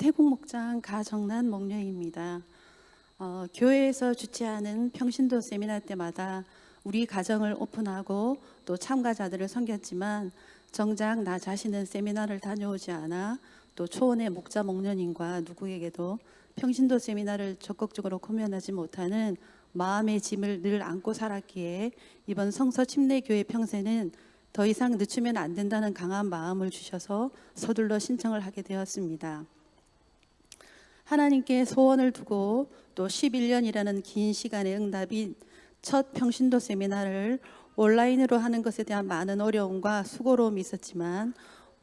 태국 목장 가정란 목녀입니다. 교회에서 주최하는 평신도 세미나 때마다 우리 가정을 오픈하고 또 참가자들을 섬겼지만 정작 나 자신은 세미나를 다녀오지 않아 또 초원의 목자 목녀님과 누구에게도 평신도 세미나를 적극적으로 공연하지 못하는 마음의 짐을 늘 안고 살았기에 이번 성서 침례교회 평세는 더 이상 늦추면 안 된다는 강한 마음을 주셔서 서둘러 신청을 하게 되었습니다. 하나님께 소원을 두고 또 11년이라는 긴 시간의 응답인 첫 평신도 세미나를 온라인으로 하는 것에 대한 많은 어려움과 수고로움이 있었지만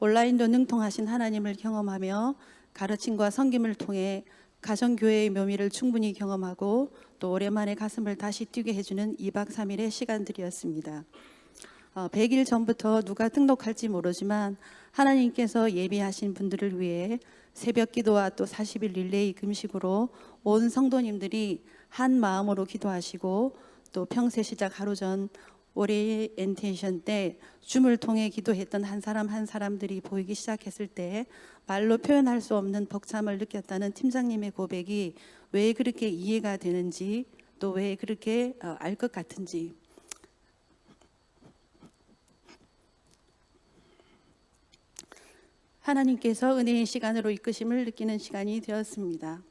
온라인도 능통하신 하나님을 경험하며 가르침과 섬김을 통해 가정교회의 묘미를 충분히 경험하고 또 오랜만에 가슴을 다시 뛰게 해주는 2박 3일의 시간들이었습니다. 100일 전부터 누가 등록할지 모르지만 하나님께서 예비하신 분들을 위해 새벽 기도와 또 40일 릴레이 금식으로 온 성도님들이 한 마음으로 기도하시고 또 평세 시작 하루 전 오리엔테이션 때 줌을 통해 기도했던 한 사람 한 사람들이 보이기 시작했을 때 말로 표현할 수 없는 벅참을 느꼈다는 팀장님의 고백이 왜 그렇게 이해가 되는지 또 왜 그렇게 알 것 같은지 하나님께서 은혜의 시간으로 이끄심을 느끼는 시간이 되었습니다.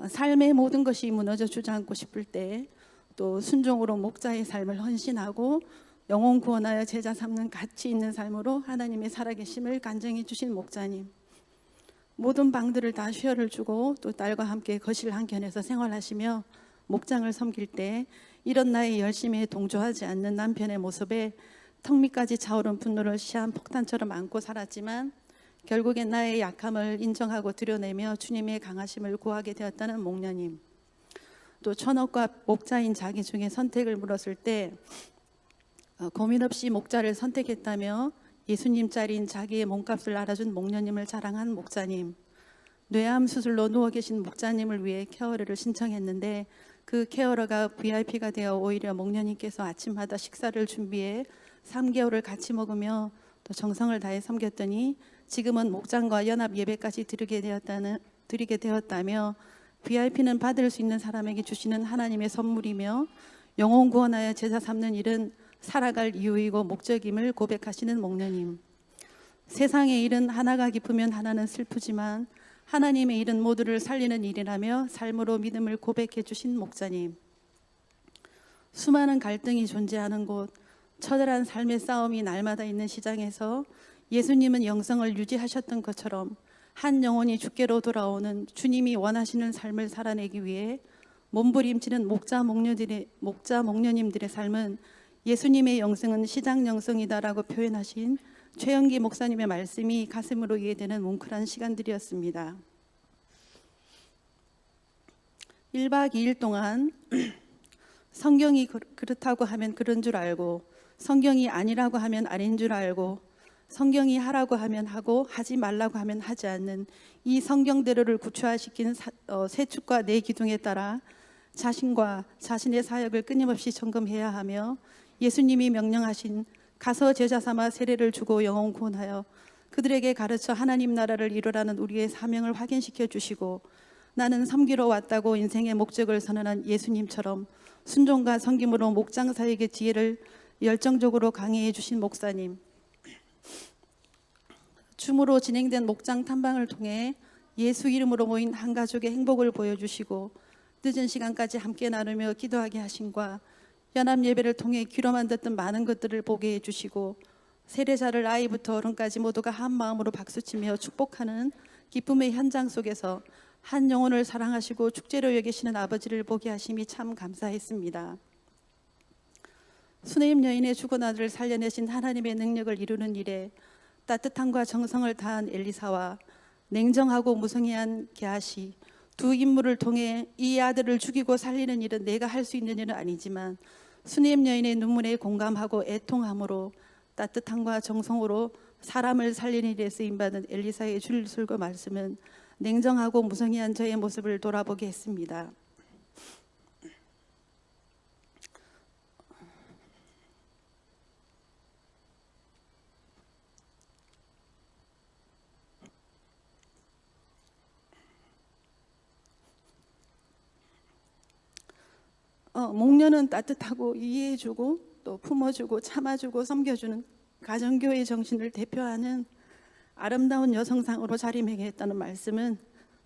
삶의 모든 것이 무너져 주저앉고 싶을 때 또 순종으로 목자의 삶을 헌신하고 영혼 구원하여 제자 삼는 가치 있는 삶으로 하나님의 살아계심을 간증해 주신 목자님, 모든 방들을 다 쉐어를 주고 또 딸과 함께 거실 한켠에서 생활하시며 목장을 섬길 때 이런 나의 열심에 동조하지 않는 남편의 모습에 턱 밑까지 차오른 분노를 시한 폭탄처럼 안고 살았지만 결국엔 나의 약함을 인정하고 드러내며 주님의 강하심을 구하게 되었다는 목녀님, 또 천업과 목자인 자기 중에 선택을 물었을 때 고민 없이 목자를 선택했다며 예수님 짤인 자기의 몸값을 알아준 목녀님을 자랑한 목자님, 뇌암 수술로 누워 계신 목자님을 위해 케어를 신청했는데 그 케어러가 VIP가 되어 오히려 목녀님께서 아침마다 식사를 준비해 3개월을 같이 먹으며 또 정성을 다해 섬겼더니 지금은 목장과 연합 예배까지 드리게 되었다며 VIP는 받을 수 있는 사람에게 주시는 하나님의 선물이며 영혼 구원하여 제자 삼는 일은 살아갈 이유이고 목적임을 고백하시는 목녀님, 세상의 일은 하나가 기쁘면 하나는 슬프지만 하나님의 일은 모두를 살리는 일이라며 삶으로 믿음을 고백해 주신 목자님, 수많은 갈등이 존재하는 곳, 처절한 삶의 싸움이 날마다 있는 시장에서 예수님은 영성을 유지하셨던 것처럼 한 영혼이 주께로 돌아오는 주님이 원하시는 삶을 살아내기 위해 몸부림치는 목자 목녀님들의 삶은 예수님의 영성은 시장 영성이다라고 표현하신 최영기 목사님의 말씀이 가슴으로 이해되는 뭉클한 시간들이었습니다. 1박 2일 동안 성경이 그렇다고 하면 그런 줄 알고 성경이 아니라고 하면 아닌 줄 알고 성경이 하라고 하면 하고 하지 말라고 하면 하지 않는 이 성경대로를 구체화시킨 세 축과 네 기둥에 따라 자신과 자신의 사역을 끊임없이 점검해야 하며 예수님이 명령하신 가서 제자 삼아 세례를 주고 영혼 구원하여 그들에게 가르쳐 하나님 나라를 이루라는 우리의 사명을 확인시켜 주시고 나는 섬기러 왔다고 인생의 목적을 선언한 예수님처럼 순종과 섬김으로 목장사에게 지혜를 열정적으로 강해해 주신 목사님, 줌으로 진행된 목장 탐방을 통해 예수 이름으로 모인 한 가족의 행복을 보여주시고 늦은 시간까지 함께 나누며 기도하게 하심과 연합 예배를 통해 귀로만 듣던 많은 것들을 보게 해주시고 세례자를 아이부터 어른까지 모두가 한 마음으로 박수치며 축복하는 기쁨의 현장 속에서 한 영혼을 사랑하시고 축제로 여기시는 아버지를 보게 하심이 참 감사했습니다. 수네임 여인의 죽은 아들을 살려내신 하나님의 능력을 이루는 일에 따뜻함과 정성을 다한 엘리사와 냉정하고 무성의한 게하시 두 인물을 통해 이 아들을 죽이고 살리는 일은 내가 할 수 있는 일은 아니지만 수네임 여인의 눈물에 공감하고 애통함으로 따뜻함과 정성으로 사람을 살리는 일에 쓰임받은 엘리사의 줄술과 말씀은 냉정하고 무성의한 저의 모습을 돌아보게 했습니다. 목련은 따뜻하고 이해해주고 또 품어주고 참아주고 섬겨주는 가정교회 정신을 대표하는 아름다운 여성상으로 자리매김했다는 말씀은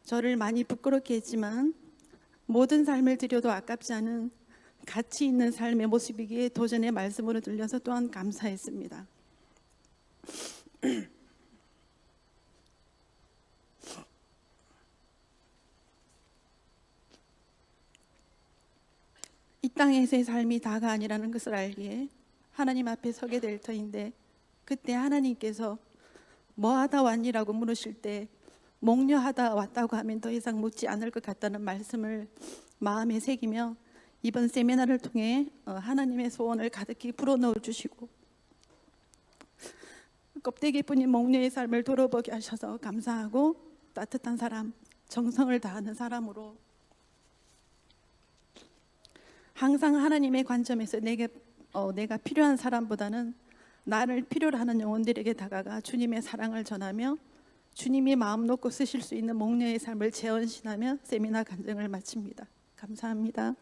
저를 많이 부끄럽게 했지만 모든 삶을 드려도 아깝지 않은 가치 있는 삶의 모습이기에 도전의 말씀으로 들려서 또한 감사했습니다. 이 땅에서의 삶이 다가 아니라는 것을 알기에 하나님 앞에 서게 될 터인데, 그때 하나님께서 뭐하다 왔니라고 물으실 때 목려하다 왔다고 하면 더 이상 묻지 않을 것 같다는 말씀을 마음에 새기며 이번 세미나를 통해 하나님의 소원을 가득히 불어넣어 주시고 껍데기뿐인 목려의 삶을 돌아보게 하셔서 감사하고, 따뜻한 사람, 정성을 다하는 사람으로 항상 하나님의 관점에서 내가 필요한 사람보다는 나를 필요로 하는 영혼들에게 다가가 주님의 사랑을 전하며 주님이 마음 놓고 쓰실 수 있는 목려의 삶을 재헌신하며 세미나 간증을 마칩니다. 감사합니다.